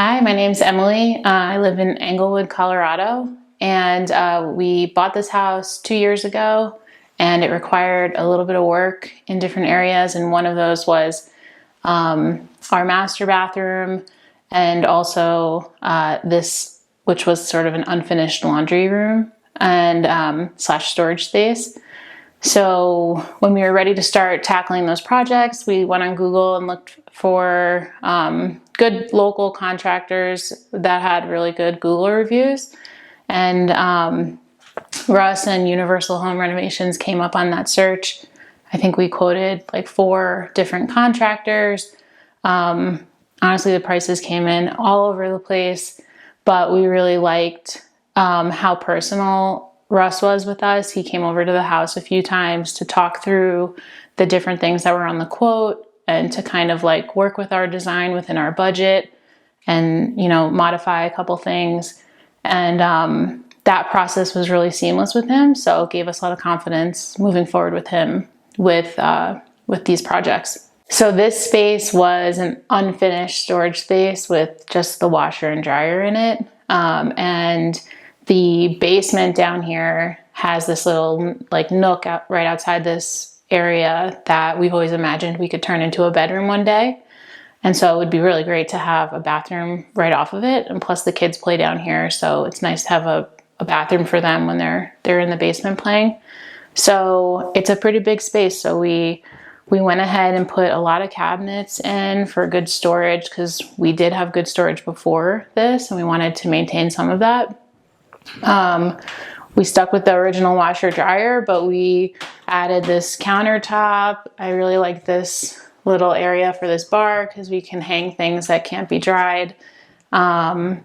Hi, my name's Emily. I live in Englewood, Colorado, and we bought this house 2 years ago, and it required a little bit of work in different areas, and one of those was our master bathroom and also this, which was sort of an unfinished laundry room and slash storage space. So when we were ready to start tackling those projects, we went on Google and looked for good local contractors that had really good Google reviews. And Russ and Universal Home Renovations came up on that search. I think we quoted like 4 different contractors. Honestly, the prices came in all over the place, but we really liked how personal Russ was with us. He came over to the house a few times to talk through the different things that were on the quote and to kind of like work with our design within our budget and, you know, modify a couple things. And that process was really seamless with him. So it gave us a lot of confidence moving forward with him with these projects. So this space was an unfinished storage space with just the washer and dryer in it. And the basement down here has this little like nook right outside this area that we've always imagined we could turn into a bedroom one day. And so it would be really great to have a bathroom right off of it. And plus the kids play down here, so it's nice to have a bathroom for them when they're in the basement playing. So it's a pretty big space. So we went ahead and put a lot of cabinets in for good storage because we did have good storage before this and we wanted to maintain some of that. We stuck with the original washer dryer, but we added this countertop. I really like this little area for this bar because we can hang things that can't be dried. I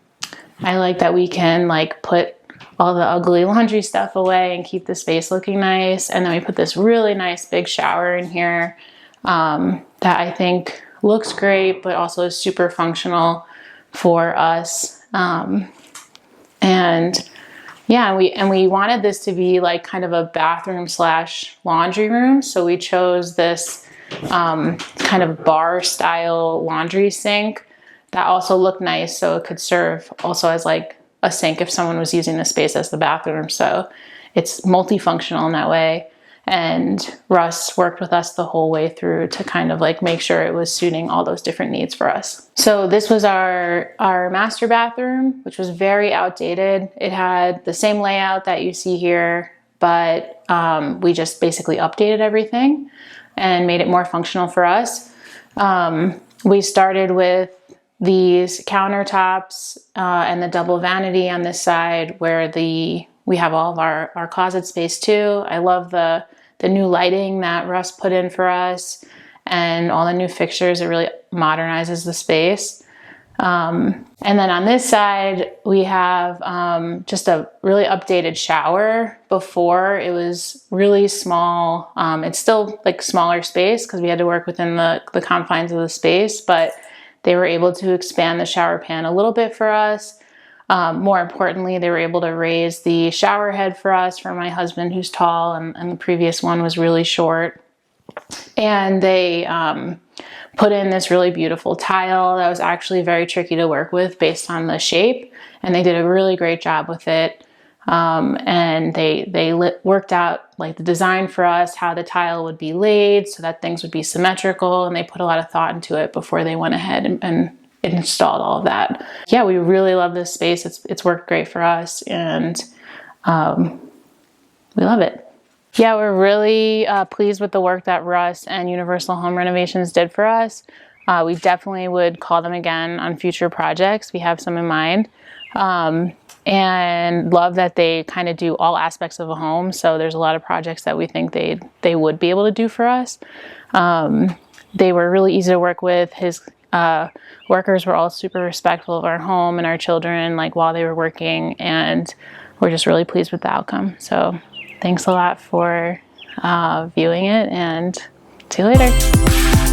like that we can like put all the ugly laundry stuff away and keep the space looking nice. And then we put this really nice big shower in here that I think looks great, but also is super functional for us. And we wanted this to be like kind of a bathroom slash laundry room. So we chose this kind of bar style laundry sink that also looked nice. So it could serve also as like a sink if someone was using the space as the bathroom. So it's multifunctional in that way. And Russ worked with us the whole way through to kind of like make sure it was suiting all those different needs for us. So this was our master bathroom, which was very outdated. It had the same layout that you see here, but we just basically updated everything and made it more functional for us. We started with these countertops and the double vanity on this side where we have all of our closet space too. I love the new lighting that Russ put in for us and all the new fixtures. It really modernizes the space. And then on this side, we have just a really updated shower. Before it was really small. It's still like smaller space because we had to work within the confines of the space, but they were able to expand the shower pan a little bit for us. More importantly, they were able to raise the shower head for us for my husband who's tall and the previous one was really short. And they put in this really beautiful tile that was actually very tricky to work with based on the shape. And they did a really great job with it. And they worked out like the design for us, how the tile would be laid so that things would be symmetrical. And they put a lot of thought into it before they went ahead and installed all of that. Yeah, we really love this space. It's worked great for us and we love it. Yeah, we're really pleased with the work that Russ and Universal Home Renovations did for us. We definitely would call them again on future projects. We have some in mind. And love that they kind of do all aspects of a home. So there's a lot of projects that we think they would be able to do for us. They were really easy to work with. His workers were all super respectful of our home and our children, like while they were working, and we're just really pleased with the outcome. So thanks a lot for viewing it, and see you later.